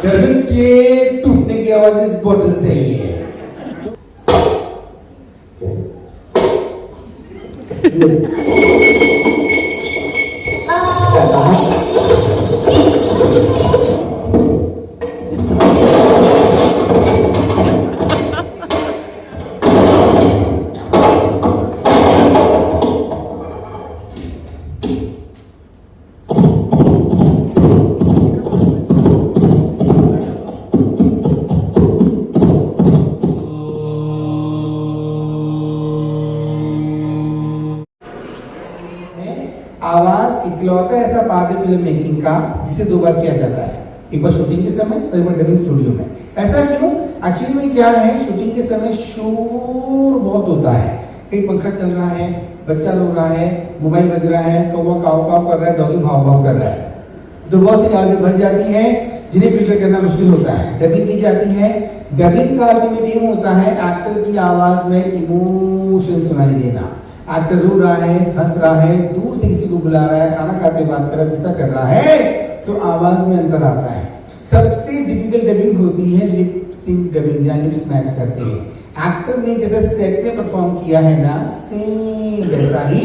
गर्दन के टूटने की आवाज इस बोतल से ही है। आवाज इकलौता ऐसा पार्ट है फिल्म मेकिंग का जिसे 2 बार किया जाता है, एक बार शूटिंग के समय और एक बार डबिंग स्टूडियो में। ऐसा क्यों? एक्चुअली में क्या है, शूटिंग के समय शोर बहुत होता है, कहीं पंखा चल रहा है, बच्चा रो रहा है, मोबाइल बज रहा है, कौवा काव काव कर रहा है, डॉगी भाव भाव कर रहा है, तो बहुत सी आवाजें भर जाती हैं जिन्हें फिल्टर करना मुश्किल होता है। डबिंग की जाती है। डबिंग का अल्टीमेट एम होता है एक्टर की आवाज में इमोशन सुनाई देना। एक्टर रो रहा है, हंस रहा है, दूर से किसी को बुला रहा है, खाना खाते बात कर रहा है, गुस्सा कर रहा है, तो आवाज में अंतर आता है। सबसे डिफिकल्ट डबिंग होती है लिप सिंक डबिंग, जहां लिप्स मैच करते हैं। एक्टर ने जैसे सेट में परफॉर्म किया है ना, सेम वैसा ही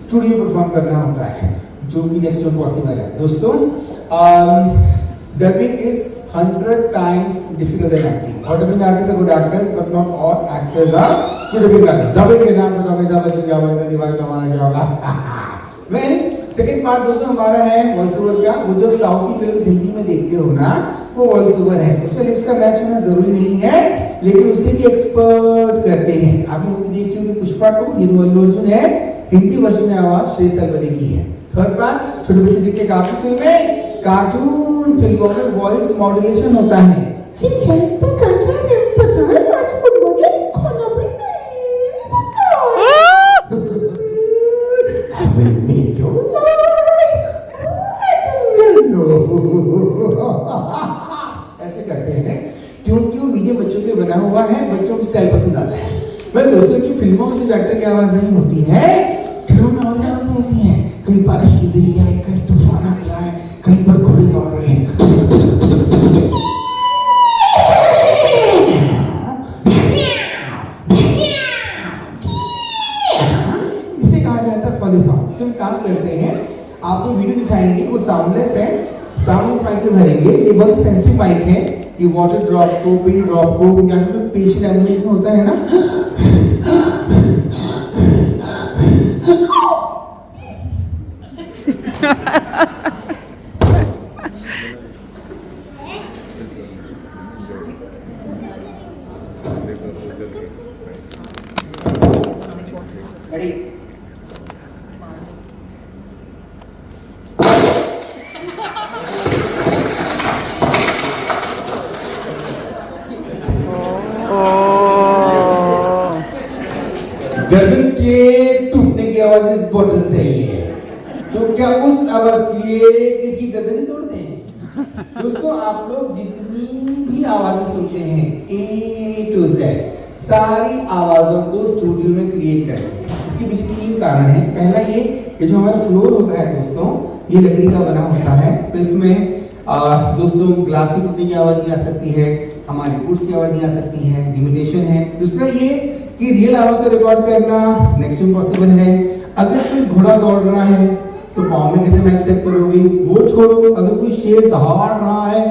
स्टूडियो परफॉर्म करना होता है, जो कि नेक्स्ट टू पॉसिबल है। दोस्तों, dubbing is 100 times difficult than acting. All dubbing artists are good actors, but not all actors are good dubbing artists. Dubbing के नाम पे तो अमिताभ बच्चन क्या बोलेगा, दिवाली तो हमारा क्या होगा? Well, सेकंड पार्ट दोस्तों हमारा है वॉइस ओवर का। वो जो साउथ की फिल्म हिंदी में देखते हो ना, वो वॉइस ओवर है। उसमें लिप्स का मैच होना जरूरी नहीं है, लेकिन उसे भी एक्सपर्ट करते हैं। आपने मूवी देखी होगी पुष्पा 2, हीरो अल्लू अर्जुन है, हिंदी वर्जन में आवाज श्रेष्ठ तलपदे की है। थर्ड पार्ट छोटे बच्चे देखते काफी फिल्में, कार्टून फिल्मों में वॉइस मॉड्यूलेशन होता है। तो पता है आज मुझे खाना भी नहीं पता। ऐसे करते हैं क्योंकि मीडियम बच्चों के बना हुआ है, बच्चों को स्टाइल पसंद आता है। मैं दोस्तों की फिल्मों में सिर्फ एक्टर की आवाज नहीं होती है, फिल्मों में और आवाजें होती हैं। कहीं बारिश की रही है, कहीं तूफान आ गया है, कहीं पर घोड़े दौड़ रहे हैं। इसे कहा जाता है फॉली साउंड। हम काम करते हैं, आपको वीडियो दिखाएंगे, वो साउंडलेस है, साउंड माइक से भरेंगे। ये बहुत सेंसिटिव माइक है, ये वाटर ड्रॉप को, पिन ड्रॉप को, या फिर पेशेंट एम्बुलेंस में होता है ना, गर्दन के टूटने की आवाज इस बोतल से ही है, तो क्या उस आवाज के लिए किसकी गर्दन तोड़ते हैं? दोस्तों, आप लोग जितनी भी आवाजें सुनते हैं A to Z, सारी आवाजों को स्टूडियो में क्रिएट करते हैं। इसके पीछे 3 कारण है। पहला ये जो हमारा फ्लोर होता है दोस्तों, ये लकड़ी का बना होता है, तो इसमें दोस्तों ग्लास की टूटने की आवाज नहीं आ सकती है, हमारी वुड्स की आवाज नहीं आ सकती है, लिमिटेशन है। दूसरा ये कि रियल आवाज से रिकॉर्ड करना नेक्स्ट टू इम्पॉसिबल है। अगर कोई घोड़ा दौड़ रहा है तो पाँव में कैसे माइक सेट करोगे, वो छोड़ो। अगर कोई शेर दहाड़ रहा है,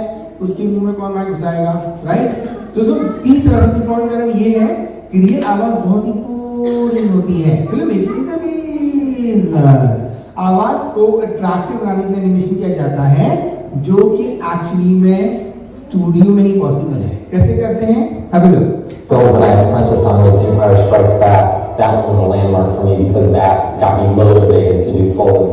उसके मुंह में कौन माइक घुसाएगा, राइट? दोस्तों, तीसरा इम्पोर्टेंट कारण ये है कि रियल आवाज बहुत ही पूरी होती है। Film making is a business. आवाज को अट्रैक्टिव बनाने के लिए एनिमेशन किया जाता है, जो कि एक्चुअली में स्टूडियो में ही पॉसिबल है। कैसे करते हैं? Have a look. Films that I apprenticed on was The Empire Strikes Back. That one was a landmark for me because that got me motivated to do Foley.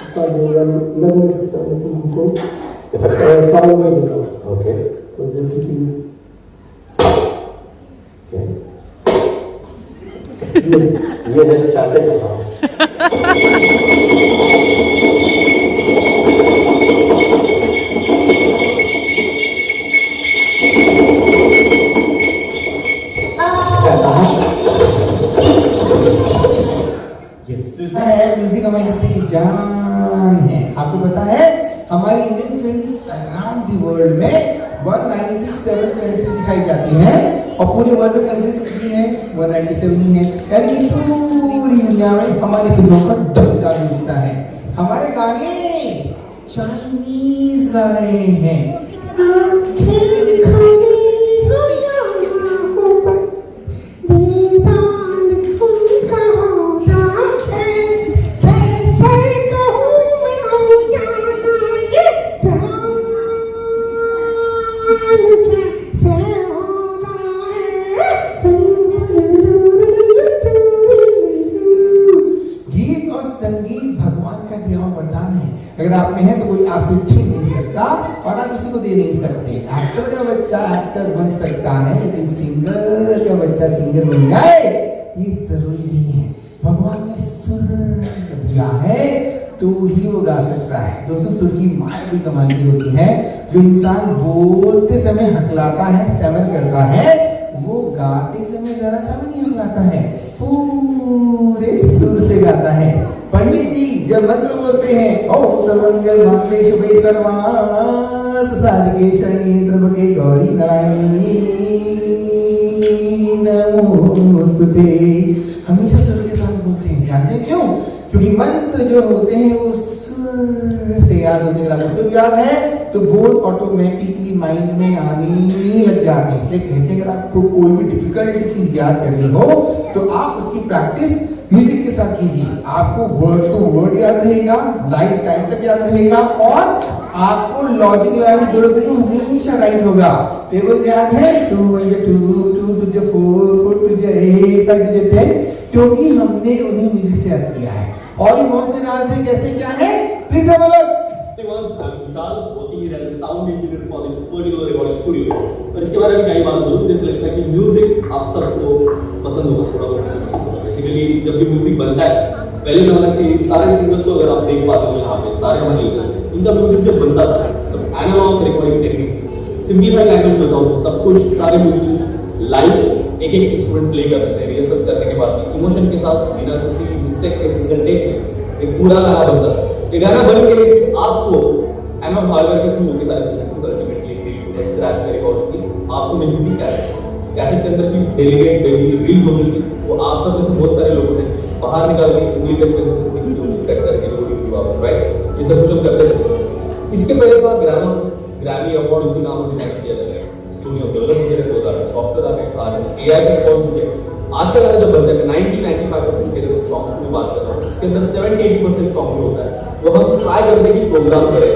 इतना जोरदार लग नहीं सकता, लेकिन हमको इफेक्ट साउंड में देना होता है। ओके तो जैसे कि ये है चाटे का साउंड। म्यूजिक हमारी इंडस्ट्री की जान है। आपको पता है हमारी Indian films around the world में 197 कंट्रीज दिखाई जाती हैं और पूरे वर्ल्ड में कंट्रीज कितनी है? 197 ही है। यानी कि पूरी दुनिया में हमारी फिल्मों का डंका गूंजता है। हमारे गाने चाइनीज गा रहे हैं। गीत और संगीत भगवान का दिया हुआ वरदान है। अगर आप में है तो कोई आपसे छीन नहीं सकता और आप किसी को दे नहीं सकते। एक्टर का बच्चा एक्टर बन सकता है, लेकिन सिंगर का बच्चा सिंगर बन जाए ये जरूरी नहीं है। भगवान ने सुर दिया है तो ही वो गा सकता है। दोस्तों, सुर की मार भी कमाल की होती है। जो इंसान बोलते समय हकलाता है, स्टैमर करता है, वो गाते समय जरा सा भी नहीं हकलाता है, पूरे सुर से गाता है। पंडित जी जब मंत्र बोलते हैं, ओम सर्वमंगल मांगल्ये शुभे सर्वार्थ साधके शरण्ये त्र्यंबके गौरी नारायणी नमोस्तुते, हमेशा सुर के साथ बोलते हैं। जानते हैं क्यों? क्योंकि मंत्र जो होते हैं वो सुर से याद होते हैं। अगर आपको सुर याद है तो बोल ऑटोमेटिकली माइंड में आने लग जाते हैं। इसलिए कहते हैं अगर आपको कोई भी डिफिकल्ट चीज याद करनी हो तो आप उसकी प्रैक्टिस म्यूजिक के साथ कीजिए। आपको वर्ड टू वर्ड याद रहेगा, लाइफ टाइम तक याद रहेगा और आपको लॉजिक लगाने की जरूरत नहीं, हमेशा राइट होगा। टेबल याद है 2 1 2 2 2 4 4 2 8 5 2 10, क्योंकि हमने उन्हें म्यूजिक से याद किया है। और भी बहुत से राज है, कैसे क्या है, प्लीज हम लोग। विशाल working as a sound engineer for this particular recording studio। और इसके बारे में क्या ही बात बोलूं, जैसे लगता है कि म्यूजिक आप सबको पसंद होगा, थोड़ा बहुत पसंद होगा। बेसिकली जब भी म्यूजिक बनता है, पहले जमाने से सारे सिंगर्स को अगर आप देख पाते हो यहाँ पे सारे हमारे लीडर्स हैं, इनका म्यूजिक जब बनता था तब analogue recording technique, simplified language में बताऊं सब कुछ सारे म्यूजिशियंस लाइव एक एक इंस्ट्रूमेंट प्ले करते थे। रिहर्सल करने के बाद इमोशन के साथ बिना किसी मिस्टेक के सिंगल टेक में एक पूरा गाना बनता था। ये गाना बन के आपको एनालॉग हार्डवेयर के थ्रू होकर सारे फ्रीक्वेंसीज अल्टीमेटली स्क्रैच में रिकॉर्ड होती, आपको मिलती थी कैसेट्स। कैसेट के अंदर भी डेलीगेट रील्स होती थी, वो आप सब में से बहुत सारे लोगों ने बाहर निकाल के उंगली पे पेंसिल से किसी को कट करके लोगों की वापस, राइट, ये सब कुछ हम करते थे। इसके पहले का ग्रैमी अवार्ड उसी नाम पर डिजाइन किया जाता है। स्टूडियो डेवलप किया होता है, सॉफ्टवेयर आ गए, आज एआई के कॉल्स हुए। आज का गाना जब बनता है 90-95% केसेस सॉन्ग्स की बात कर रहा हूँ, इसके अंदर 70-80% सॉन्ग जो होता है वो हम ट्राई करने की प्रोग्राम करें